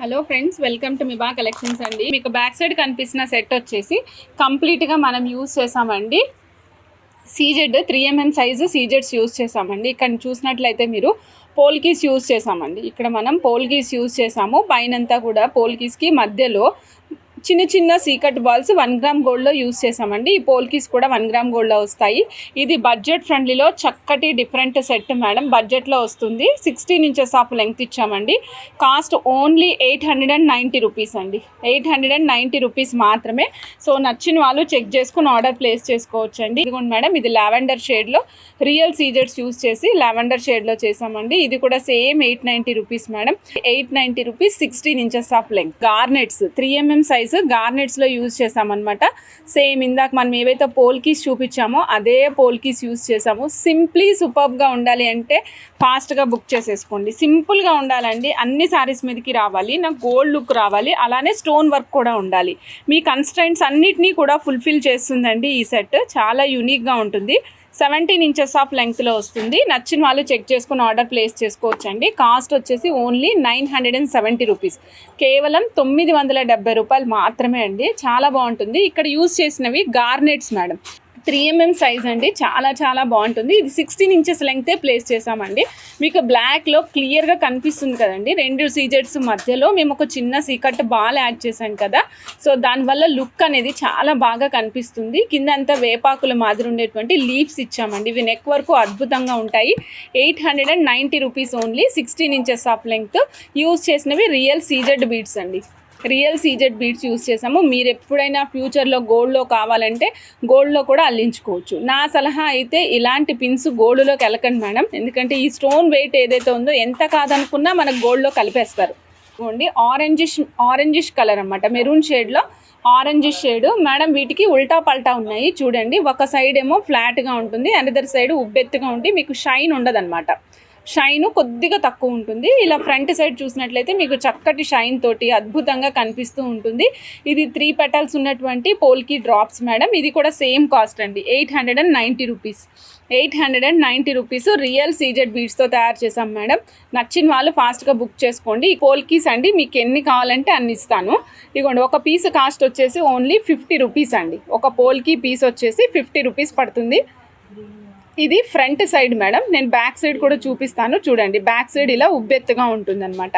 Hello friends, welcome to Miba collections అండి. మీకు back side కనిపిస్తున్న సెట్ వచ్చేసి కంప్లీట్గా మనం యూజ్ చేసామండి. సీజెడ్ 3mm సైజు సీజెడ్స్ యూజ్ చేసామండి. ఇక్కడ చూసినట్లయితే మీరు పోల్కీస్ యూజ్ చేసామండి. ఇక్కడ మనం పోల్కీస్ యూజ్ చేసాము. పైనంతా కూడా పోల్కీస్కి మధ్యలో చిన్న చిన్న సీకట్ బాల్స్ 1 గ్రామ్ గోల్డ్లో యూజ్ చేసామండి. ఈ పోల్కీస్ కూడా 1 గ్రామ్ గోల్డ్లో వస్తాయి. ఇది బడ్జెట్ ఫ్రెండ్లీలో చక్కటి డిఫరెంట్ సెట్ మేడం. బడ్జెట్లో వస్తుంది. 16 ఇంచెస్ ఆఫ్ లెంగ్త్ ఇచ్చామండి. కాస్ట్ ఓన్లీ 890 రూపీస్ అండి. 890 రూపీస్ మాత్రమే. సో నచ్చిన వాళ్ళు చెక్ చేసుకుని ఆర్డర్ ప్లేస్ చేసుకోవచ్చు అండి. ఇదిగోండి మేడం, ఇది లావెండర్ షేడ్లో రియల్ సీజెడ్స్ యూజ్ చేసి లావెండర్ షేడ్లో చేసామండి. ఇది కూడా same 890 rupees madam. 890 rupees, 16 inches of length. Garnets 3mm size గార్నెట్స్లో యూజ్ చేసామన్నమాట. సేమ్ ఇందాక మనం ఏవైతే పోల్కీస్ చూపించామో అదే పోల్కీస్ యూజ్ చేసాము. సింప్లీ సూపర్గా ఉండాలి అంటే ఫాస్ట్గా బుక్ చేసేసుకోండి. సింపుల్గా ఉండాలండి. అన్ని సారీస్ మీదకి రావాలి, నాకు గోల్డ్ లుక్ రావాలి, అలానే స్టోన్ వర్క్ కూడా ఉండాలి. మీ కన్స్ట్రైంట్స్ అన్నిటినీ కూడా ఫుల్ఫిల్ చేస్తుందండి ఈ సెట్. చాలా యూనిక్గా ఉంటుంది. 17 ఇంచెస్ ఆఫ్ లెంగ్త్లో వస్తుంది. నచ్చిన వాళ్ళు చెక్ చేసుకుని ఆర్డర్ ప్లేస్ చేసుకోవచ్చండి. కాస్ట్ వచ్చేసి ఓన్లీ 970 రూపీస్. కేవలం 970 రూపాయలు మాత్రమే అండి. చాలా బాగుంటుంది. ఇక్కడ యూజ్ చేసినవి గార్నెట్స్ మేడం. 3mm సైజ్ అండి. చాలా చాలా బాగుంటుంది. ఇది 16 ఇంచెస్ లెంగ్తే ప్లేస్ చేసామండి. మీకు బ్లాక్లో క్లియర్గా కనిపిస్తుంది కదండి. 2 సీజెడ్స్ మధ్యలో మేము ఒక చిన్న సీకట్ బాల్ యాడ్ చేసాం కదా. సో దానివల్ల లుక్ అనేది చాలా బాగా కనిపిస్తుంది. కింద అంతా వేపాకుల మాదిరి ఉండేటువంటి లీవ్స్ ఇచ్చామండి. ఇవి నెక్ వరకు అద్భుతంగా ఉంటాయి. 890 rupees only. 16 inches of length. Use చేసినవి రియల్ సీజెడ్ బీడ్స్ అండి. రియల్ సీజెడ్ బీడ్స్ యూజ్ చేసాము. మీరు ఎప్పుడైనా ఫ్యూచర్లో గోల్డ్లో కావాలంటే గోల్డ్లో కూడా అల్లించుకోవచ్చు. నా సలహా అయితే ఇలాంటి పిన్స్ గోల్డ్లోకి వెళ్ళకండి మేడం. ఎందుకంటే ఈ స్టోన్ వెయిట్ ఏదైతే ఉందో ఎంత కాదనుకున్నా మనకు గోల్డ్లో కలిపేస్తారు. చూడండి, ఆరెంజిష్ కలర్ అన్నమాట. మెరూన్ షేడ్లో ఆరెంజిష్ షేడ్ మేడం. వీటికి ఉల్టా పల్టా ఉన్నాయి చూడండి. ఒక సైడ్ ఏమో ఫ్లాట్గా ఉంటుంది, అనదర్ సైడ్ ఉబ్బెత్తుగా ఉండి మీకు షైన్ ఉండదన్నమాట. షైన్ కొద్దిగా తక్కువ ఉంటుంది. ఇలా ఫ్రంట్ సైడ్ చూసినట్లయితే మీకు చక్కటి షైన్ తోటి అద్భుతంగా కనిపిస్తూ ఉంటుంది. ఇది 3 పెటల్స్ ఉన్నటువంటి పోల్కీ డ్రాప్స్ మేడం. ఇది కూడా సేమ్ కాస్ట్ అండి. 890 రూపీస్. 890 రూపీస్. రియల్ సీజెడ్ బీడ్స్తో తయారు చేసాం మేడం. నచ్చిన వాళ్ళు ఫాస్ట్గా బుక్ చేసుకోండి. ఈ పోల్కీస్ అండి మీకు ఎన్ని కావాలంటే అన్ని ఇస్తాను. ఇదిగోండి, ఒక పీస్ కాస్ట్ వచ్చేసి ఓన్లీ 50 రూపీస్ అండి. ఒక పోల్కీ పీస్ వచ్చేసి 50 రూపీస్ పడుతుంది. ఇది ఫ్రంట్ సైడ్ మేడం. నేను బ్యాక్ సైడ్ కూడా చూపిస్తాను చూడండి. బ్యాక్ సైడ్ ఇలా ఉబ్బెత్తుగా ఉంటుందన్నమాట.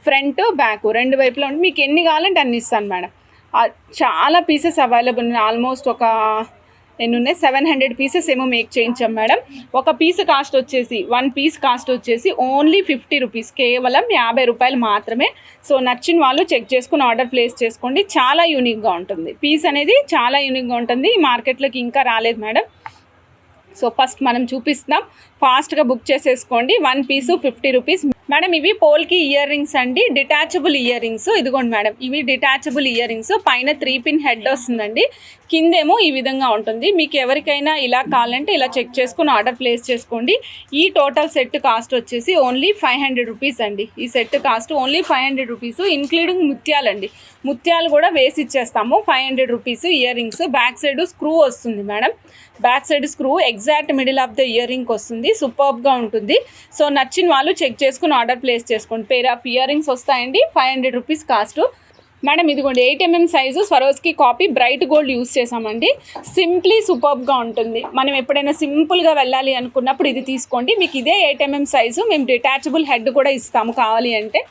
ఫ్రంట్ బ్యాక్ రెండు వైపులా ఉండి మీకు ఎన్ని కావాలంటే అన్ని ఇస్తాను మేడం. చాలా పీసెస్ అవైలబుల్. ఆల్మోస్ట్ ఒక ఎన్నున్నాయి 700 పీసెస్ ఏమో మేక్ చేయించాం మేడం. ఒక పీస్ కాస్ట్ వచ్చేసి 1 పీస్ కాస్ట్ వచ్చేసి ఓన్లీ 50 రూపీస్. కేవలం 50 రూపాయలు మాత్రమే. సో నచ్చిన వాళ్ళు చెక్ చేసుకుని ఆర్డర్ ప్లేస్ చేసుకోండి. చాలా యూనిక్గా ఉంటుంది. పీస్ అనేది చాలా యూనిక్గా ఉంటుంది. మార్కెట్లోకి ఇంకా రాలేదు మేడం. సో ఫస్ట్ మనం చూపిస్తున్నాం. ఫాస్ట్గా బుక్ చేసేసుకోండి. 1 పీసు 50 రూపీస్ మేడం. ఇవి పోల్కి ఇయర్ రింగ్స్ అండి. Detachable ear rings. ఇదిగోండి మేడం, ఇవి డిటాచబుల్ ఇయర్ రింగ్స్. పైన 3 పిన్ హెడ్ వస్తుందండి. కిందేమో ఈ విధంగా ఉంటుంది. మీకు ఎవరికైనా ఇలా కావాలంటే ఇలా చెక్ చేసుకుని ఆర్డర్ ప్లేస్ చేసుకోండి. ఈ టోటల్ సెట్ కాస్ట్ వచ్చేసి ఓన్లీ 500 రూపీస్ అండి. ఈ set cost only 500 rupees, including ముత్యాలండి. ముత్యాలు కూడా వేసి ఇచ్చేస్తాము. 500 rupees earrings. Back side screw వస్తుంది మేడం. Back side screw exact middle of the earring వస్తుంది. సూపర్గా ఉంటుంది. సో నచ్చిన వాళ్ళు చెక్ చేసుకుని ఆర్డర్ ప్లేస్ చేసుకోండి. పేర్ ఆఫ్ ఇయర్ రింగ్స్ వస్తాయండి. 500 రూపీస్ కాస్ట్ మేడం. ఇదిగోండి 8mm size స్వరోజ్కి copy bright gold use చేసామండి. సింప్లీ సూపర్గా ఉంటుంది. మనం ఎప్పుడైనా సింపుల్గా వెళ్ళాలి అనుకున్నప్పుడు ఇది తీసుకోండి. మీకు ఇదే 8mm సైజు మేము డిటాచబుల్ హెడ్ కూడా ఇస్తాము. కావాలి అంటే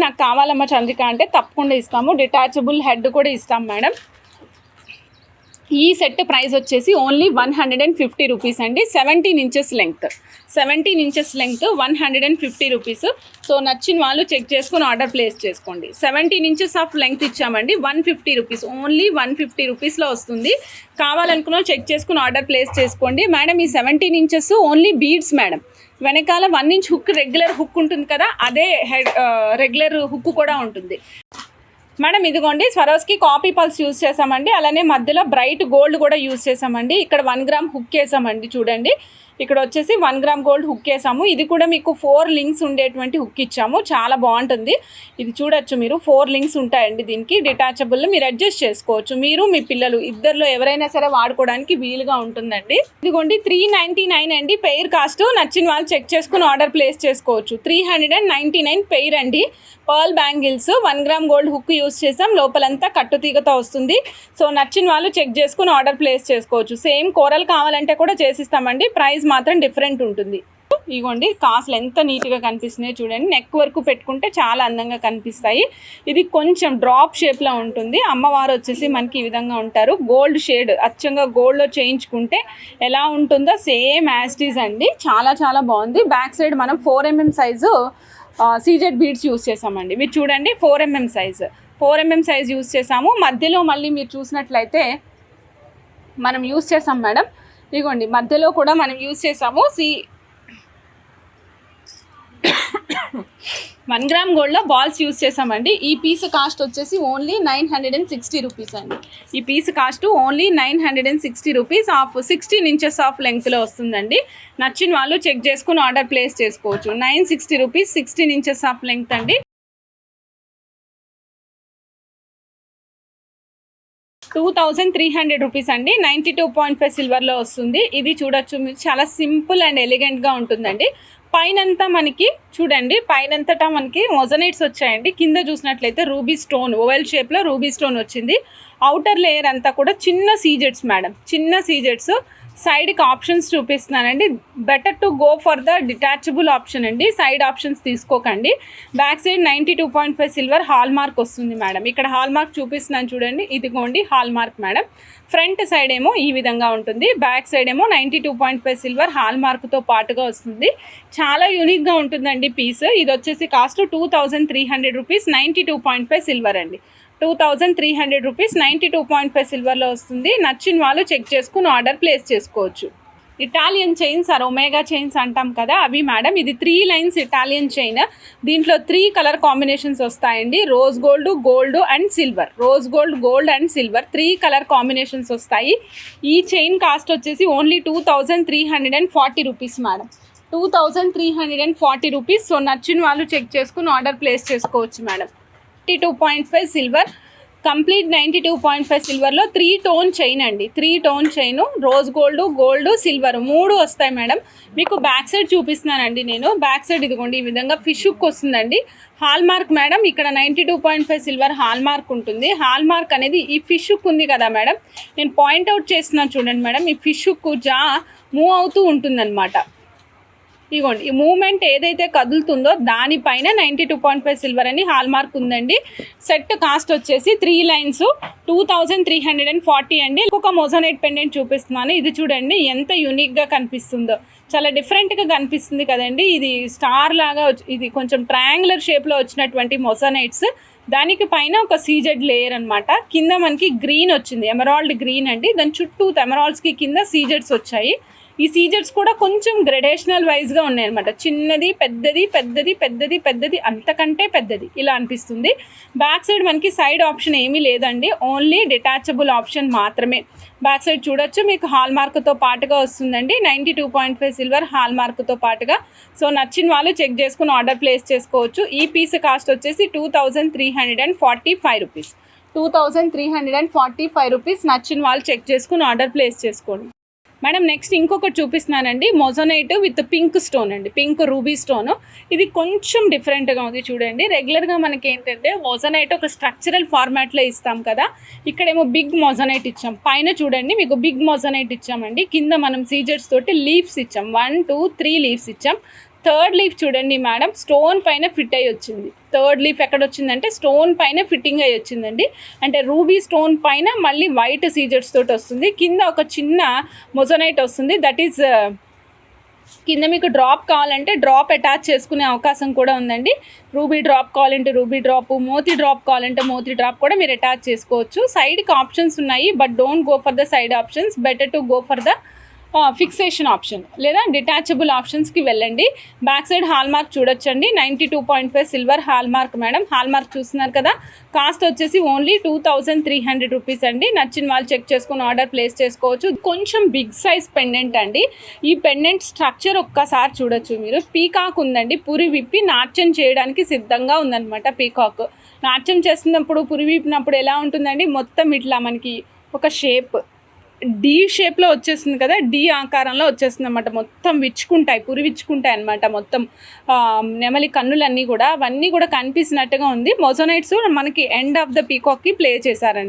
నాకు కావాలమ్మా చంద్రిక అంటే తప్పకుండా ఇస్తాము. డిటాచబుల్ హెడ్ కూడా ఇస్తాం మేడం. ఈ సెట్ ప్రైస్ వచ్చేసి ఓన్లీ 150 రూపీస్ అండి. 17 inches length. 17 inches length 150 rupees. So నచ్చిన వాళ్ళు చెక్ చేసుకుని ఆర్డర్ ప్లేస్ చేసుకోండి. 17 ఇంచెస్ ఆఫ్ లెంగ్త్ ఇచ్చామండి. 150 రూపీస్. ఓన్లీ 150 రూపీస్లో వస్తుంది. కావాలనుకున్న చెక్ చేసుకుని ఆర్డర్ ప్లేస్ చేసుకోండి మేడం. ఈ 17 ఇంచెస్ ఓన్లీ బీడ్స్ మేడం. వెనకాల 1 ఇంచ్ హుక్, రెగ్యులర్ హుక్ ఉంటుంది కదా, అదే రెగ్యులర్ హుక్ కూడా ఉంటుంది. మేడం ఇదిగోండి స్వరోస్కి కాపీ పల్స్ యూస్ చేసామండి. అలానే మధ్యలో బ్రైట్ గోల్డ్ కూడా యూస్ చేసామండి. ఇక్కడ 1 గ్రామ్ హుక్ వేసామండి. చూడండి ఇక్కడ వచ్చేసి 1 గ్రామ్ గోల్డ్ హుక్ వేసాము. ఇది కూడా మీకు 4 లింక్స్ ఉండేటువంటి హుక్ ఇచ్చాము. చాలా బాగుంటుంది. ఇది చూడొచ్చు మీరు 4 లింక్స్ ఉంటాయండి. దీనికి డిటాచబుల్ మీరు అడ్జస్ట్ చేసుకోవచ్చు. మీరు మీ పిల్లలు ఇద్దరిలో ఎవరైనా సరే వాడుకోవడానికి వీలుగా ఉంటుందండి. ఇదిగోండి 399 అండి పెయిర్ కాస్ట్. నచ్చిన వాళ్ళు చెక్ చేసుకుని ఆర్డర్ ప్లేస్ చేసుకోవచ్చు. 399 పెయిర్ అండి. Pearl bangles 1 gram gold hook use చేసాం. లోపలంతా కట్టుతీగతో వస్తుంది. సో నచ్చిన వాళ్ళు చెక్ చేసుకుని ఆర్డర్ ప్లేస్ చేసుకోవచ్చు. సేమ్ కోరల్ కావాలంటే కూడా చేసిస్తామండి. ప్రైస్ మాత్రం డిఫరెంట్ ఉంటుంది. ఇగోండి కాసులు ఎంత నీట్గా కనిపిస్తున్నాయి చూడండి. నెక్ వరకు పెట్టుకుంటే చాలా అందంగా కనిపిస్తాయి. ఇది కొంచెం డ్రాప్ షేప్లో ఉంటుంది. అమ్మవారు వచ్చేసి మనకి ఈ విధంగా ఉంటారు. గోల్డ్ షేడ్ అచ్చంగా గోల్డ్లో చేయించుకుంటే ఎలా ఉంటుందో సేమ్ యాజ్ ఇట్ ఈజ్ అండి. చాలా చాలా బాగుంది. బ్యాక్ సైడ్ మనం 4mm size CZ beads use చేసామండి. మీరు చూడండి 4mm సైజ్ యూస్ చేసాము. మధ్యలో మళ్ళీ మీరు చూసినట్లయితే మనం యూస్ చేసాం మేడం. ఇదిగోండి మధ్యలో కూడా మనం యూస్ చేసాము. 1 గ్రామ్ గోల్డ్లో బాల్స్ యూస్ చేసామండి. ఈ పీస్ కాస్ట్ వచ్చేసి ఓన్లీ 960 రూపీస్ అండి. ఈ piece cost only 960 rupees. 16 inches of లెంగ్త్లో వస్తుందండి. నచ్చిన వాళ్ళు చెక్ చేసుకుని ఆర్డర్ ప్లేస్ చేసుకోవచ్చు. 960 రూపీస్ 16 ఇంచెస్ ఆఫ్ లెంగ్త్ అండి. 2300 రూపీస్ అండి. 92.5 సిల్వర్లో వస్తుంది. ఇది చూడొచ్చు మీరు చాలా సింపుల్ అండ్ ఎలిగెంట్గా ఉంటుందండి. పైనంతా మనకి చూడండి పైనంతటా మనకి మొజనైట్స్ వచ్చాయండి. కింద చూసినట్లయితే రూబీ స్టోన్ ఓవెల్ షేప్లో రూబీ స్టోన్ వచ్చింది. అవుటర్ లేయర్ అంతా కూడా చిన్న సీజెట్స్ మేడం. చిన్న సీజెట్స్. సైడ్కి ఆప్షన్స్ చూపిస్తున్నానండి. Better to go for the detachable option అండి. సైడ్ ఆప్షన్స్ తీసుకోకండి. Back side 92.5 silver hall mark వస్తుంది మేడం. ఇక్కడ హాల్ మార్క్ చూపిస్తున్నాను చూడండి. ఇదిగోండి hall mark madam. Front side ఏమో ఈ విధంగా ఉంటుంది. బ్యాక్ సైడ్ ఏమో 92.5 సిల్వర్ హాల్ మార్క్తో పాటుగా వస్తుంది. చాలా యూనిక్గా ఉంటుందండి పీస్. ఇది వచ్చేసి కాస్ట్ 2300 రూపీస్ 92.5 సిల్వర్ అండి. 2300 రూపీస్ 92.5 సిల్వర్లో వస్తుంది. నచ్చిన వాళ్ళు చెక్ చేసుకుని ఆర్డర్ ప్లేస్ చేసుకోవచ్చు. Italian chains or omega chains అంటాం కదా అవి మేడం. ఇది 3 లైన్స్ ఇటాలియన్ చైన్. దీంట్లో 3 కలర్ కాంబినేషన్స్ వస్తాయండి. Rose gold, gold and silver. Rose gold, gold and silver 3 colour combinations వస్తాయి. ఈ చైన్ కాస్ట్ వచ్చేసి only 2340 rupees madam. 2340 rupees. So నచ్చిన వాళ్ళు చెక్ చేసుకుని ఆర్డర్ ప్లేస్ చేసుకోవచ్చు madam. 92.5 silver complete 92.5 సిల్వర్లో 3 tone chain అండి. 3 tone chain rose gold, gold, silver 3 వస్తాయి madam. మీకు బ్యాక్ సైడ్ చూపిస్తున్నానండి నేను. బ్యాక్ సైడ్ ఇదిగోండి ఈ విధంగా ఫిష్ హుక్ వస్తుందండి. Hall mark madam. ఇక్కడ 92.5 సిల్వర్ హాల్ మార్క్ ఉంటుంది. హాల్ మార్క్ అనేది ఈ ఫిష్ హుక్ ఉంది కదా మేడం. నేను పాయింట్అవుట్ చేస్తున్నాను చూడండి మేడం. ఈ ఫిష్ హుక్ మూవ్ అవుతూ ఉంటుందన్నమాట. ఇదిగోండి ఈ మూమెంట్ ఏదైతే కదులుతుందో దానిపైన 92.5 సిల్వర్ అని హాల్ మార్క్ ఉందండి. సెట్ కాస్ట్ వచ్చేసి 3 లైన్స్ 2340 అండి. ఇంకొక మొజనైట్ పెండెంట్ చూపిస్తున్నాను. ఇది చూడండి ఎంత యూనిక్గా కనిపిస్తుందో. చాలా డిఫరెంట్గా కనిపిస్తుంది కదండి. ఇది స్టార్ లాగా ఇది కొంచెం ట్రయాంగులర్ షేప్లో వచ్చినటువంటి మొజనైట్స్. దానికి పైన ఒక సీజెడ్ లేయర్ అనమాట. కింద మనకి గ్రీన్ వచ్చింది. ఎమరాల్డ్ గ్రీన్ అండి. దాని చుట్టూ ఎమరాల్డ్స్కి కింద సీజెడ్స్ వచ్చాయి. ఈ సీజెడ్స్ కూడా కొంచెం గ్రెడేషనల్ వైజ్గా ఉన్నాయి అనమాట. చిన్నది, పెద్దది, పెద్దది, పెద్దది, పెద్దది, అంతకంటే పెద్దది ఇలా అనిపిస్తుంది. బ్యాక్ సైడ్ మనకి సైడ్ ఆప్షన్ ఏమీ లేదండి. ఓన్లీ డిటాచబుల్ ఆప్షన్ మాత్రమే. బ్యాక్ సైడ్ చూడొచ్చు మీకు హాల్ మార్క్తో పాటుగా వస్తుందండి. 92.5 సిల్వర్ హాల్ మార్క్తో పాటుగా. సో నచ్చిన వాళ్ళు చెక్ చేసుకుని ఆర్డర్ ప్లేస్ చేసుకోవచ్చు. ఈ పీస్ కాస్ట్ వచ్చేసి 2345 రూపీస్. 2345 రూపీస్. నచ్చిన వాళ్ళు చెక్ చేసుకుని ఆర్డర్ ప్లేస్ చేసుకోండి మేడం. నెక్స్ట్ ఇంకొకటి చూపిస్తున్నానండి. మొజనైట్ విత్ పింక్ స్టోన్ అండి. Pink ruby stone. ఇది కొంచెం డిఫరెంట్గా ఉంది చూడండి. రెగ్యులర్గా మనకి ఏంటంటే మొజనైట్ ఒక స్ట్రక్చరల్ ఫార్మాట్లో ఇస్తాం కదా. ఇక్కడేమో బిగ్ మొజనైట్ ఇచ్చాం. పైన చూడండి మీకు బిగ్ మొజనైట్ ఇచ్చామండి. కింద మనం సీజెడ్స్ తోటి లీవ్స్ ఇచ్చాం. 1, 2, 3 లీవ్స్ ఇచ్చాం. థర్డ్ లీఫ్ చూడండి మేడం స్టోన్ పైన ఫిట్ అయ్యి వచ్చింది. థర్డ్ లీఫ్ ఎక్కడ వచ్చిందంటే స్టోన్ పైన ఫిట్టింగ్ అయ్యి వచ్చిందండి. అంటే రూబీ స్టోన్ పైన మళ్ళీ వైట్ సీజెడ్స్ తోటి వస్తుంది. కింద ఒక చిన్న మొజనైట్ వస్తుంది. దట్ ఈజ్ కింద మీకు డ్రాప్ కావాలంటే డ్రాప్ అటాచ్ చేసుకునే అవకాశం కూడా ఉందండి. రూబీ డ్రాప్ కావాలంటే రూబీ డ్రాప్, మోతీ డ్రాప్ కావాలంటే మోతీ డ్రాప్ కూడా మీరు అటాచ్ చేసుకోవచ్చు. సైడ్కి ఆప్షన్స్ ఉన్నాయి. But don't go for the side options. Better to go for the fixation option లేదా డిటాచబుల్ ఆప్షన్స్కి వెళ్ళండి. బ్యాక్ సైడ్ హాల్ మార్క్ చూడొచ్చండి. 92.5 silver hall mark madam. Hall mark చూస్తున్నారు కదా. కాస్ట్ వచ్చేసి ఓన్లీ 2300 రూపీస్ అండి. నచ్చిన వాళ్ళు చెక్ చేసుకుని ఆర్డర్ ప్లేస్ చేసుకోవచ్చు. కొంచెం బిగ్ సైజ్ పెండెంట్ అండి. ఈ పెండెంట్ స్ట్రక్చర్ ఒక్కసారి చూడొచ్చు మీరు. పీకాక్ ఉందండి, పురి విప్పి నాట్యం చేయడానికి సిద్ధంగా ఉందన్నమాట. పీకాక్ నాట్యం చేస్తున్నప్పుడు, పురి విప్పినప్పుడు ఎలా ఉంటుందండి, మొత్తం ఇట్లా మనకి ఒక షేప్ డి షేప్లో వచ్చేస్తుంది కదా, డి ఆకారంలో వచ్చేస్తుంది అనమాట. మొత్తం విచ్చుకుంటాయి, పురి విచ్చుకుంటాయి అనమాట. మొత్తం నెమలి కన్నులన్నీ కూడా అవన్నీ కూడా కనిపిస్తున్నట్టుగా ఉంది. మొజోనైట్స్ మనకి ఎండ్ ఆఫ్ ద పీకాక్కి ప్లేస్ చేశారు.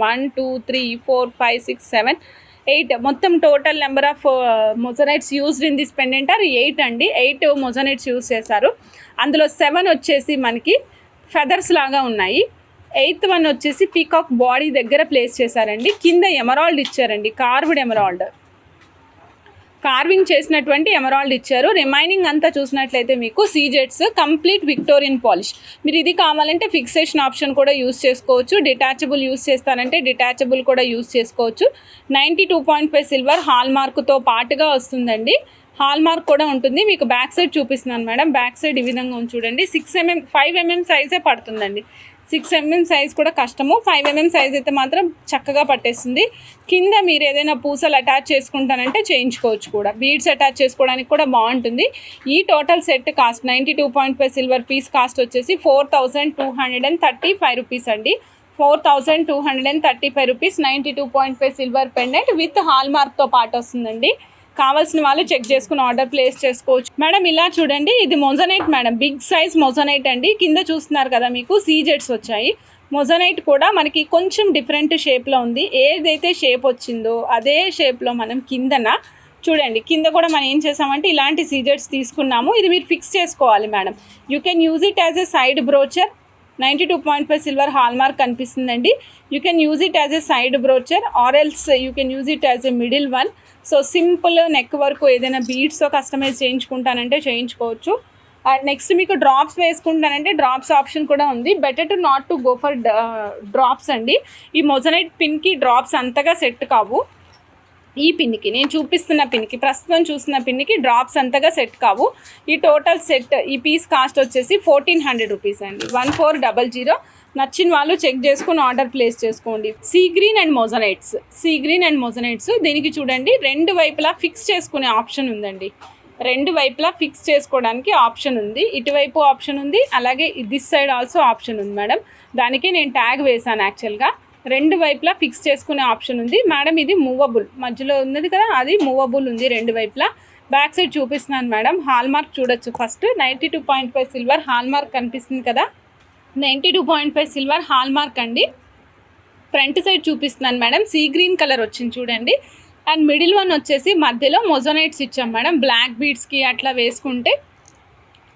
1 2 3 4 5 6 7 8 మొత్తం total number of moissanites used in this pendant are 8 అండి. 8 మొజోనైట్స్ యూజ్ చేశారు. అందులో 7 వచ్చేసి మనకి ఫెదర్స్ లాగా ఉన్నాయి. 8th వన్ వచ్చేసి పీకాక్ బాడీ దగ్గర ప్లేస్ చేశారండి. కింద ఎమరాల్డ్ ఇచ్చారండి, కార్వ్డ్ ఎమరాల్డ్, కార్వింగ్ చేసినటువంటి ఎమరాల్డ్ ఇచ్చారు. రిమైనింగ్ అంతా చూసినట్లయితే మీకు సీజెట్స్ కంప్లీట్ విక్టోరియన్ పాలిష్. మీరు ఇది కావాలంటే ఫిక్సేషన్ ఆప్షన్ కూడా యూస్ చేసుకోవచ్చు. డిటాచబుల్ యూస్ చేస్తానంటే డిటాచబుల్ కూడా యూస్ చేసుకోవచ్చు. 92.5 సిల్వర్ హాల్ మార్క్తో పాటుగా వస్తుందండి. హాల్ మార్క్ కూడా ఉంటుంది. మీకు బ్యాక్ సైడ్ చూపిస్తున్నాను మేడం. బ్యాక్ సైడ్ ఈ విధంగా ఉంది చూడండి. 5 mm సైజే పడుతుందండి. 6 mm సైజ్ కూడా కష్టము. 5 mm సైజ్ అయితే మాత్రం చక్కగా పట్టేస్తుంది. కింద మీరు ఏదైనా పూసలు అటాచ్ చేసుకుంటానంటే చేయించుకోవచ్చు కూడా. బీడ్స్ అటాచ్ చేసుకోవడానికి కూడా బాగుంటుంది. ఈ total set cost 92.5 silver piece cost వచ్చేసి 4235 రూపీస్ అండి. 4235 rupees 92.5 silver pendant with hall మార్క్తో పాటు వస్తుందండి. కావాల్సిన వాళ్ళు చెక్ చేసుకుని ఆర్డర్ ప్లేస్ చేసుకోవచ్చు. మేడం ఇలా చూడండి, ఇది moissanite madam, big size moissanite అండి. కింద చూస్తున్నారు కదా మీకు సీజెట్స్ వచ్చాయి. మొజోనైట్ కూడా మనకి కొంచెం డిఫరెంట్ షేప్లో ఉంది. ఏదైతే షేప్ వచ్చిందో అదే షేప్లో మనం కిందన చూడండి. కింద కూడా మనం ఏం చేసామంటే ఇలాంటి సీజెట్స్ తీసుకున్నాము. ఇది మీరు ఫిక్స్ చేసుకోవాలి madam. You can use it as a side brochure. 92.5 silver hallmark కనిపిస్తుందండి. You can use it as a side brochure or else you can use it as a middle one. So simple neck వరకు ఏదైనా బీడ్స్తో customise చేయించుకుంటానంటే చేయించుకోవచ్చు. And next మీకు drops వేసుకుంటానంటే drops option కూడా ఉంది. Better to not to go for drops అండి. ఈ మొజోనైట్ పిన్కి డ్రాప్స్ అంతగా సెట్ కావు. ఈ పిన్కి నేను చూపిస్తున్న పిన్కి, ప్రస్తుతం చూస్తున్న పిన్కి డ్రాప్స్ అంతగా సెట్ కావు. ఈ టోటల్ సెట్ ఈ పీస్ కాస్ట్ వచ్చేసి 1400 రూపీస్ అండి. 1400. నచ్చిన వాళ్ళు చెక్ చేసుకుని ఆర్డర్ ప్లేస్ చేసుకోండి. సీ గ్రీన్ అండ్ మొజోనైట్స్ దీనికి చూడండి, రెండు వైపులా ఫిక్స్ చేసుకునే ఆప్షన్ ఉందండి. రెండు వైపులా ఫిక్స్ చేసుకోవడానికి ఆప్షన్ ఉంది. ఇటువైపు ఆప్షన్ ఉంది, అలాగే దిస్ సైడ్ ఆల్సో ఆప్షన్ ఉంది మేడం. దానికి నేను ట్యాగ్ వేసాను. యాక్చువల్గా రెండు వైపులా ఫిక్స్ చేసుకునే ఆప్షన్ ఉంది మేడం. ఇది మూవబుల్, మధ్యలో ఉన్నది కదా అది మూవబుల్ ఉంది రెండు వైపులా. బ్యాక్ సైడ్ చూపిస్తున్నాను మేడం. హాల్ మార్క్ చూడొచ్చు. ఫస్ట్ 92.5 సిల్వర్ హాల్ మార్క్ కనిపిస్తుంది కదా, 92.5 సిల్వర్ హాల్ మార్క్ అండి. ఫ్రంట్ సైడ్ చూపిస్తున్నాను మేడం. సీ గ్రీన్ కలర్ వచ్చింది చూడండి. అండ్ మిడిల్ వన్ వచ్చేసి మధ్యలో మొజోనైట్స్ ఇచ్చాం మేడం. బ్లాక్ బీడ్స్కి అట్లా వేసుకుంటే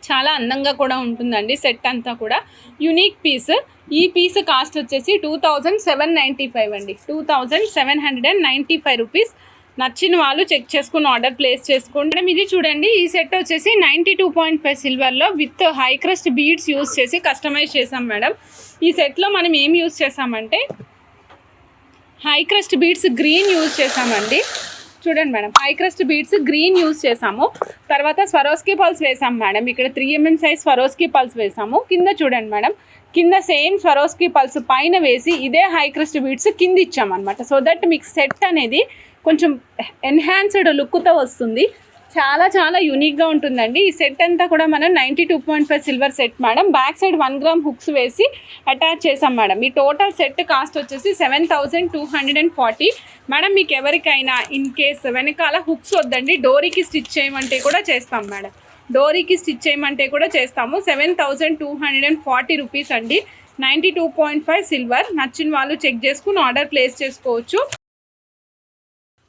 చాలా అందంగా కూడా ఉంటుందండి. సెట్ అంతా కూడా యూనిక్ పీస్. ఈ పీస్ కాస్ట్ వచ్చేసి 2795 అండి. 2795 రూపీస్. నచ్చిన వాళ్ళు చెక్ చేసుకుని ఆర్డర్ ప్లేస్ చేసుకోండి. ఇది చూడండి, ఈ సెట్ వచ్చేసి 92.5 సిల్వర్లో with high crust beads use చేసి కస్టమైజ్ చేసాం మేడం. ఈ సెట్లో మనం ఏం యూస్ చేసామంటే high crust beads green use చేసామండి. చూడండి madam, high crust beads green use చేసాము. తర్వాత స్వరోస్కీ పల్స్ వేసాం మేడం. ఇక్కడ 3 mm సైజ్ స్వరోస్కీ పల్స్ వేసాము. కింద చూడండి మేడం, కింద సేమ్ స్వరోస్కీ పల్స్ పైన వేసి ఇదే హై క్రస్ట్ బీడ్స్ కింద ఇచ్చామన్నమాట. సో దట్ మీకు సెట్ అనేది కొంచెం ఎన్హాన్స్డ్ లుక్తో వస్తుంది. చాలా చాలా యూనిక్గా ఉంటుందండి. ఈ సెట్ అంతా కూడా మనం 92.5 silver set madam. Back side 1 gram hooks వేసి అటాచ్ చేసాం మేడం. ఈ టోటల్ సెట్ కాస్ట్ వచ్చేసి 7240 మేడం. మీకు ఎవరికైనా ఇన్ కేస్ వెనకాల హుక్స్ వద్దండి, డోరీకి స్టిచ్ చేయమంటే కూడా చేస్తాం మేడం. డోరీకి స్టిచ్ చేయమంటే కూడా చేస్తాము. 7240 రూపీస్ అండి. 92.5 సిల్వర్. నచ్చిన వాళ్ళు చెక్ చేసుకుని ఆర్డర్ ప్లేస్ చేసుకోవచ్చు.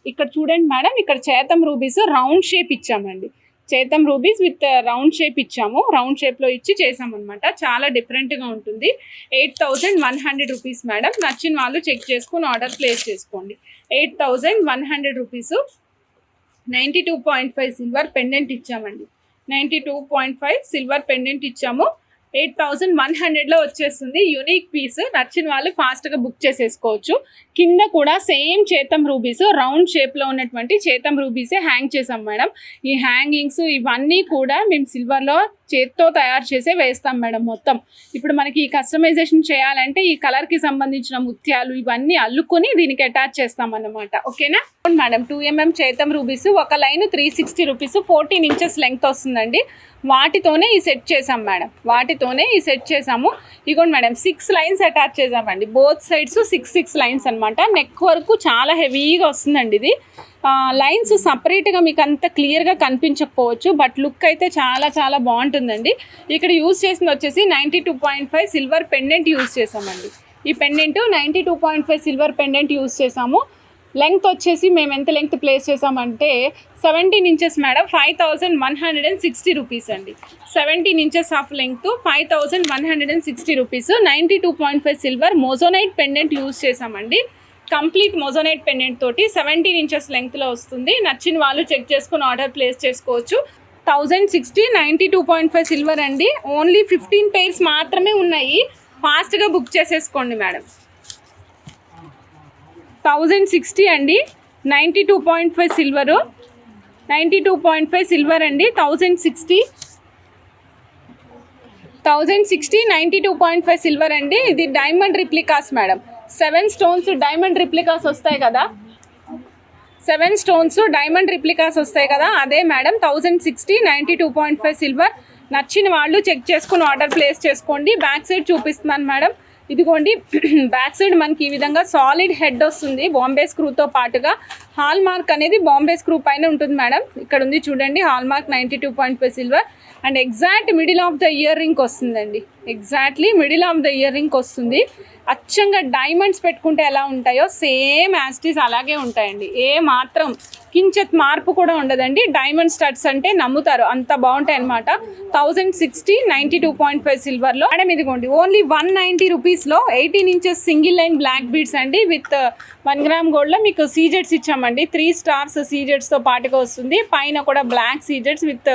ఇక్కడ చూడండి మేడం, ఇక్కడ చేతం రూబీస్ రౌండ్ షేప్ ఇచ్చామండి. చేతం రూబీస్ విత్ రౌండ్ షేప్ ఇచ్చాము. రౌండ్ షేప్లో ఇచ్చి చేసామన్నమాట. చాలా డిఫరెంట్గా ఉంటుంది. 8100 రూపీస్ మేడం. నచ్చిన వాళ్ళు చెక్ చేసుకుని ఆర్డర్ ప్లేస్ చేసుకోండి. 8100 రూపీస్. 92.5 సిల్వర్ పెండెంట్ ఇచ్చామండి. 92.5 సిల్వర్ పెండెంట్ ఇచ్చాము. 8,100లో వచ్చేస్తుంది. యూనిక్ పీస్, నచ్చిన వాళ్ళు ఫాస్ట్గా బుక్ చేసేసుకోవచ్చు. కింద కూడా సేమ్ చేతం రూబీస్, రౌండ్ షేప్లో ఉన్నటువంటి చేతం రూబీసే హ్యాంగ్ చేసాం మేడం. ఈ హ్యాంగింగ్స్ ఇవన్నీ కూడా మేము సిల్వర్లో చేత్తో తయారు చేసే వేస్తాం మేడం మొత్తం. ఇప్పుడు మనకి ఈ కస్టమైజేషన్ చేయాలంటే ఈ కలర్కి సంబంధించిన ముత్యాలు ఇవన్నీ అల్లుకొని దీనికి అటాచ్ చేస్తాం అన్నమాట. ఓకేనా మేడం. 2mm చేతం రూబీస్, ఒక లైన్ 360 రూపీస్, 14 ఇంచెస్ లెంగ్త్ వస్తుందండి. వాటితోనే ఈ సెట్ చేసాం మేడం, వాటితోనే ఈ సెట్ చేసాము. ఇగోండి మేడం 6 లైన్స్ అటాచ్ చేసామండి, బోత్ సైడ్స్ 6 లైన్స్ అనమాట. నెక్ వరకు చాలా హెవీగా వస్తుందండి ఇది. లైన్స్ సపరేట్గా మీకు అంత క్లియర్గా కనిపించకపోవచ్చు, బట్ లుక్ అయితే చాలా చాలా బాగుంటుందండి. ఇక్కడ యూజ్ చేసింది వచ్చేసి 92.5 సిల్వర్ పెండెంట్ యూజ్ చేసామండి. ఈ పెండెంట్ 92.5 సిల్వర్ పెండెంట్ యూజ్ చేసాము. లెంగ్త్ వచ్చేసి మేము ఎంత లెంగ్త్ ప్లేస్ చేసామంటే 17 ఇంచెస్ మేడం, 5,160 రూపీస్ అండి. 17 inches of length, 5,160 rupees. 92.5 silver మోజోనైట్ pendant use చేసామండి. కంప్లీట్ మోజోనైట్ పెండెంట్ తోటి 17 ఇంచెస్ లెంగ్త్లో వస్తుంది. నచ్చిన వాళ్ళు చెక్ చేసుకుని ఆర్డర్ ప్లేస్ చేసుకోవచ్చు. 1,060 92.5 సిల్వర్ అండి. ఓన్లీ 15 పెయిర్స్ మాత్రమే ఉన్నాయి, ఫాస్ట్గా బుక్ చేసేసుకోండి మేడం. 1,060 అండి, 92.5 సిల్వరు, 92.5 సిల్వర్ అండి. 1,060 92.5 సిల్వర్ అండి. ఇది diamond replicas madam. 7 stones diamond replicas వస్తాయి కదా, 7 స్టోన్స్ డైమండ్ రిప్లికాస్ వస్తాయి కదా, అదే మేడం. 1,060 92.5 సిల్వర్. నచ్చిన వాళ్ళు చెక్ చేసుకుని ఆర్డర్ ప్లేస్ చేసుకోండి. బ్యాక్ సైడ్ చూపిస్తున్నాను మేడం. ఇదిగోండి బ్యాక్ సైడ్ మనకి ఈ విధంగా సాలిడ్ హెడ్ వస్తుంది, బాంబే స్క్రూతో పాటుగా. హాల్ మార్క్ అనేది బాంబే స్క్రూ పైన ఉంటుంది మేడం. ఇక్కడ ఉంది చూడండి, హాల్ మార్క్ 92.5 సిల్వర్. And exact middle of the earring వస్తుందండి, exactly middle of the earring వస్తుంది. అచ్చంగా డైమండ్స్ పెట్టుకుంటే ఎలా ఉంటాయో సేమ్ యాస్టీస్ అలాగే ఉంటాయండి, ఏ మాత్రం కించెత్ మార్పు కూడా ఉండదండి. డైమండ్ స్టడ్స్ అంటే నమ్ముతారు, అంత బాగుంటాయి అనమాట. 1,060 92.5 సిల్వర్లో మేడం. ఇదిగోండి ఓన్లీ 190 రూపీస్లో 18 inches single line black beads అండి. విత్ 1 గ్రామ్ గోల్డ్లో మీకు సీజెడ్స్ ఇచ్చామండి. 3 స్టార్స్ సీజెడ్స్తో పాటుగా వస్తుంది. పైన కూడా బ్లాక్ సీజెడ్స్ విత్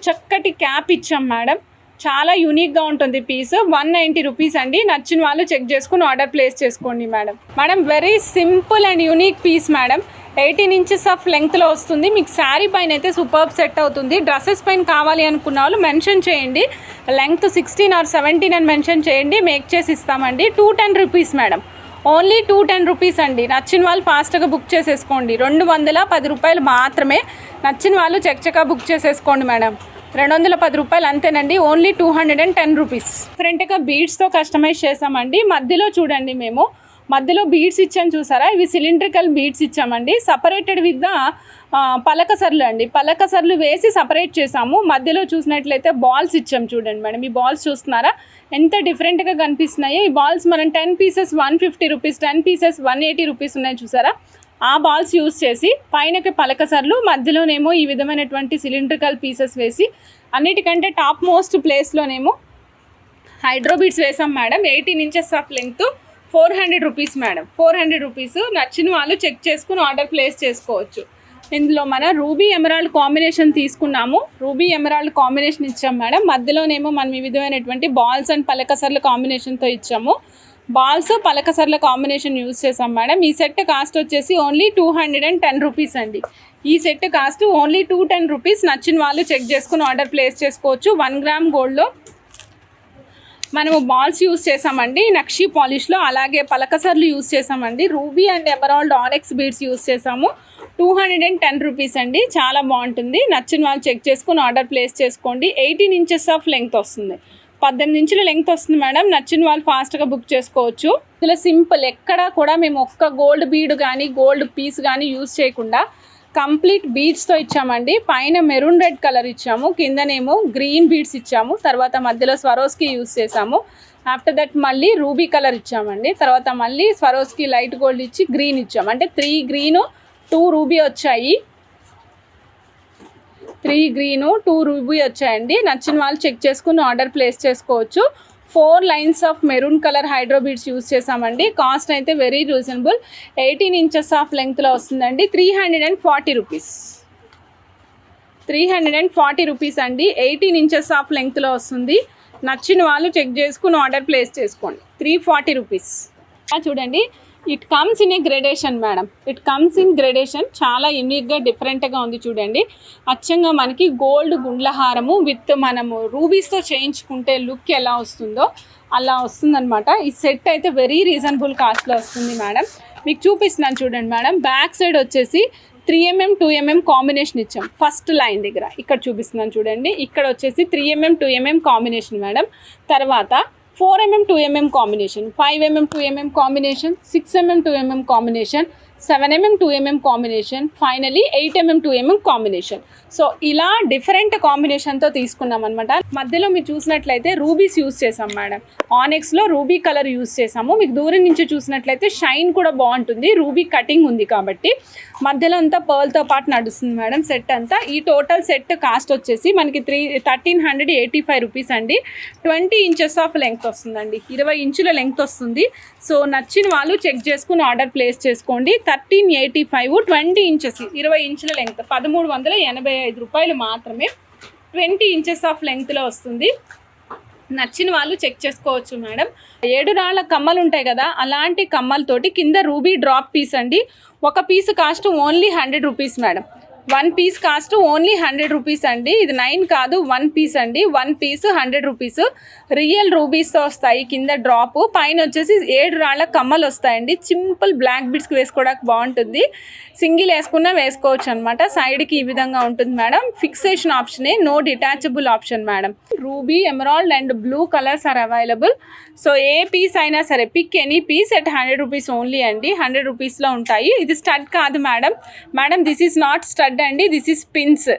చక్కటి క్యాప్ ఇచ్చాం మేడం. చాలా యూనిక్గా ఉంటుంది పీస్. 190 రూపీస్ అండి. నచ్చిన వాళ్ళు చెక్ చేసుకుని ఆర్డర్ ప్లేస్ చేసుకోండి madam. Madam very simple and unique piece madam. 18 inches of లెంగ్త్లో వస్తుంది. మీకు శారీ పైన అయితే సూపర్బ్ సెట్ అవుతుంది. డ్రెస్సెస్ పైన కావాలి అనుకున్న వాళ్ళు మెన్షన్ చేయండి, లెంగ్త్ 16 or 17 అని మెన్షన్ చేయండి, మేక్ చేసి ఇస్తామండి. 210 రూపీస్ మేడం, ఓన్లీ 210 రూపీస్ అండి. నచ్చిన వాళ్ళు ఫాస్ట్గా బుక్ చేసేసుకోండి. 210 రూపాయలు మాత్రమే. నచ్చిన వాళ్ళు చక్కగా బుక్ చేసేసుకోండి మేడం. 210 రూపాయలు అంతేనండి, ఓన్లీ 210 రూపీస్. డిఫరెంట్గా బీడ్స్తో కస్టమైజ్ చేసామండి. మధ్యలో చూడండి, మేము మధ్యలో బీడ్స్ ఇచ్చాము చూసారా, ఇవి సిలిండ్రికల్ బీడ్స్ ఇచ్చామండి. సపరేటెడ్ విత్ ద పలకసర్లు అండి, పలకసర్లు వేసి సపరేట్ చేసాము. మధ్యలో చూసినట్లయితే బాల్స్ ఇచ్చాము చూడండి మేడం. ఈ బాల్స్ చూస్తున్నారా ఎంత డిఫరెంట్గా కనిపిస్తున్నాయో. ఈ బాల్స్ మనం 10 పీసెస్ 150 రూపీస్, 10 పీసెస్ 180 రూపీస్ ఉన్నాయి చూసారా, ఆ బాల్స్ యూజ్ చేసి పైనకి పలకసర్లు, మధ్యలోనేమో ఈ విధమైనటువంటి సిలిండ్రికల్ పీసెస్ వేసి, అన్నిటికంటే టాప్ మోస్ట్ ప్లేస్లోనేమో హైడ్రో బీడ్స్ వేసాం madam. 18 inches of length, 400 rupees madam, 400 rupees. నచ్చిన వాళ్ళు చెక్ చేసుకుని ఆర్డర్ ప్లేస్ చేసుకోవచ్చు. ఇందులో మన రూబీ ఎమరాల్డ్ కాంబినేషన్ తీసుకున్నాము, రూబీ ఎమరాల్డ్ కాంబినేషన్ ఇచ్చాం మేడం. మధ్యలోనేమో మనం ఈ విధమైనటువంటి బాల్స్ అండ్ పలకసర్ల కాంబినేషన్తో ఇచ్చాము. బాల్స్ పలకసర్ల కాంబినేషన్ యూజ్ చేసాం మేడం. ఈ సెట్ కాస్ట్ వచ్చేసి ఓన్లీ 210 రూపీస్ అండి. ఈ సెట్ కాస్ట్ ఓన్లీ 210 రూపీస్. నచ్చిన వాళ్ళు చెక్ చేసుకుని ఆర్డర్ ప్లేస్ చేసుకోవచ్చు. 1 గ్రామ్ గోల్డ్లో మనము బాల్స్ యూజ్ చేసామండి, నక్షి పాలిష్లో. అలాగే పలకసర్లు యూజ్ చేసామండి. Ruby and emerald ఆనెక్స్ beads use చేసాము. 210 రూపీస్ అండి, చాలా బాగుంటుంది. నచ్చిన వాళ్ళు చెక్ చేసుకుని ఆర్డర్ ప్లేస్ చేసుకోండి. 18 ఇంచెస్ ఆఫ్ లెంగ్త్ వస్తుంది, 18 ఇంచుల లెంగ్త్ వస్తుంది మేడం. నచ్చిన వాళ్ళు ఫాస్ట్గా బుక్ చేసుకోవచ్చు. ఇందులో సింపుల్ ఎక్కడా కూడా మేము ఒక్క గోల్డ్ బీడ్ కానీ గోల్డ్ పీస్ కానీ యూజ్ చేయకుండా కంప్లీట్ బీడ్స్తో ఇచ్చామండి. పైన మెరూన్ రెడ్ కలర్ ఇచ్చాము, కిందనేమో గ్రీన్ బీడ్స్ ఇచ్చాము, తర్వాత మధ్యలో స్వరోస్కి యూజ్ చేసాము. ఆఫ్టర్ దట్ మళ్ళీ రూబీ కలర్ ఇచ్చామండి. తర్వాత మళ్ళీ స్వరోస్కి లైట్ గోల్డ్ ఇచ్చి గ్రీన్ ఇచ్చాము. అంటే 3 గ్రీను 2 రూబీ వచ్చాయి, 3 గ్రీను 2 రూబీ వచ్చాయండి. నచ్చిన వాళ్ళు చెక్ చేసుకుని ఆర్డర్ ప్లేస్ చేసుకోవచ్చు. 4 lines of maroon colour hydro beads use చేసామండి. కాస్ట్ అయితే వెరీ రీజనబుల్. 18 ఇంచెస్ ఆఫ్ లెంగ్త్లో వస్తుందండి. 340 రూపీస్, 340 రూపీస్ అండి. 18 ఇంచెస్ ఆఫ్ లెంగ్త్లో వస్తుంది. నచ్చిన వాళ్ళు చెక్ చేసుకుని ఆర్డర్ ప్లేస్ చేసుకోండి. 340 రూపీస్. చూడండి, it comes in a gradation madam. It comes in gradation. చాలా యూనిక్గా డిఫరెంట్గా ఉంది చూడండి. అచ్చంగా మనకి గోల్డ్ గుండ్లహారము విత్ మనము రూబీస్తో చేయించుకుంటే లుక్ ఎలా వస్తుందో అలా వస్తుందన్నమాట. ఈ సెట్ అయితే వెరీ రీజనబుల్ కాస్ట్లో వస్తుంది మేడం. మీకు చూపిస్తున్నాను చూడండి మేడం. బ్యాక్ సైడ్ వచ్చేసి 3mm 2mm కాంబినేషన్ ఇచ్చాం. ఫస్ట్ లైన్ దగ్గర ఇక్కడ చూపిస్తున్నాను చూడండి. ఇక్కడ వచ్చేసి 3mm 2mm కాంబినేషన్ మేడం. తర్వాత 4mm 2mm combination, 5mm 2mm combination, 6mm 2mm combination, 7mm 2mm combination, finally 8mm 2mm combination. So ఇలా డిఫరెంట్ కాంబినేషన్తో తీసుకున్నాం అనమాట. మధ్యలో మీరు చూసినట్లయితే రూబీస్ యూస్ చేసాం మేడం. ఆనెక్స్లో రూబీ కలర్ యూస్ చేసాము. మీకు దూరం నుంచి చూసినట్లయితే షైన్ కూడా బాగుంటుంది. రూబీ కటింగ్ ఉంది కాబట్టి మధ్యలో అంతా పర్ల్తో పాటు నడుస్తుంది మేడం సెట్ అంతా. ఈ టోటల్ సెట్ కాస్ట్ వచ్చేసి మనకి 1385 రూపీస్ అండి. 20 ఇంచెస్ ఆఫ్ లెంగ్త్ వస్తుందండి. 20 ఇంచుల లెంగ్త్ వస్తుంది. సో నచ్చిన వాళ్ళు చెక్ చేసుకుని ఆర్డర్ ప్లేస్ చేసుకోండి. 1385 20 ఇంచెస్ 20 ఇంచుల లెంగ్త్ 1385 రూపాయలు మాత్రమే. 20 ఇంచెస్ ఆఫ్ లెంగ్త్లో వస్తుంది. నచ్చిన వాళ్ళు చెక్ చేసుకోవచ్చు మేడం. 7 రాళ్ళ కమ్మలు ఉంటాయి కదా, అలాంటి కమ్మలతోటి కింద రూబీ డ్రాప్ పీస్ అండి. ఒక piece cost only 100 rupees madam. 1 piece cost only 100 rupees అండి. ఇది 9 కాదు, 1 పీస్ అండి. 1 పీస్ 100 రూపీస్. రియల్ రూబీస్తో వస్తాయి. కింద డ్రాప్, పైన వచ్చేసి 7 రాళ్ళ కమ్మలు వస్తాయండి. సింపుల్ బ్లాక్ బిడ్స్కి వేసుకోవడానికి బాగుంటుంది. సింగిల్ వేసుకున్నా వేసుకోవచ్చు అనమాట. సైడ్కి ఈ విధంగా ఉంటుంది మేడం. ఫిక్సేషన్ ఆప్షనే, no detachable option madam. Ruby, emerald and blue colours are available. So ఏ పీస్ అయినా సరే pick any piece at 100 rupees only అండి. 100 రూపీస్లో ఉంటాయి. ఇది స్టడ్ కాదు madam. Madam this is not stud అండి, this is pins.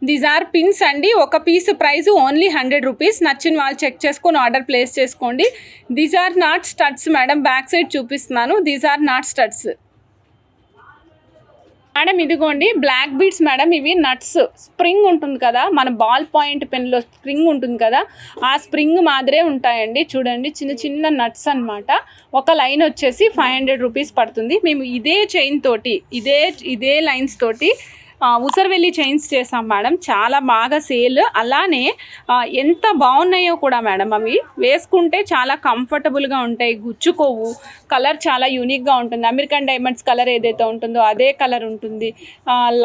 These are pins అండి. ఒక పీస్ ప్రైస్ ఓన్లీ 100 రూపీస్. నచ్చిన వాళ్ళు చెక్ చేసుకొని ఆర్డర్ ప్లేస్ చేసుకోండి. These are not studs madam. Back side చూపిస్తున్నాను. These are not studs madam. ఇదిగోండి black beads madam. ఇవి నట్స్. స్ప్రింగ్ ఉంటుంది కదా, మన బాల్ పాయింట్ పెన్లో స్ప్రింగ్ ఉంటుంది కదా, ఆ స్ప్రింగ్ మాదిరే ఉంటాయండి. చూడండి, చిన్న చిన్న నట్స్ అనమాట. ఒక లైన్ వచ్చేసి 500 రూపీస్ పడుతుంది. మేము ఇదే చైన్ తోటి ఇదే లైన్స్ తోటి ఉసరవెల్లి చైన్స్ చేసాం మేడం. చాలా బాగా సేల్. అలానే ఎంత బాగున్నాయో కూడా మేడం. అవి వేసుకుంటే చాలా కంఫర్టబుల్గా ఉంటాయి, గుచ్చుకోవు. కలర్ చాలా యూనిక్గా ఉంటుంది. అమెరికన్ డైమండ్స్ కలర్ ఏదైతే ఉంటుందో అదే కలర్ ఉంటుంది.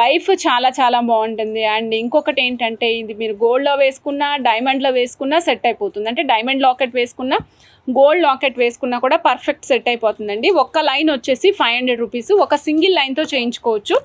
లైఫ్ చాలా చాలా బాగుంటుంది. అండ్ ఇంకొకటి ఏంటంటే, ఇది మీరు గోల్డ్లో వేసుకున్నా డైమండ్లో వేసుకున్నా సెట్ అయిపోతుంది. అంటే డైమండ్ లాకెట్ వేసుకున్నా గోల్డ్ లాకెట్ వేసుకున్నా కూడా పర్ఫెక్ట్ సెట్ అయిపోతుందండి. ఒక్క లైన్ వచ్చేసి 500 రూపీస్. ఒక సింగిల్ లైన్తో చేయించుకోవచ్చు.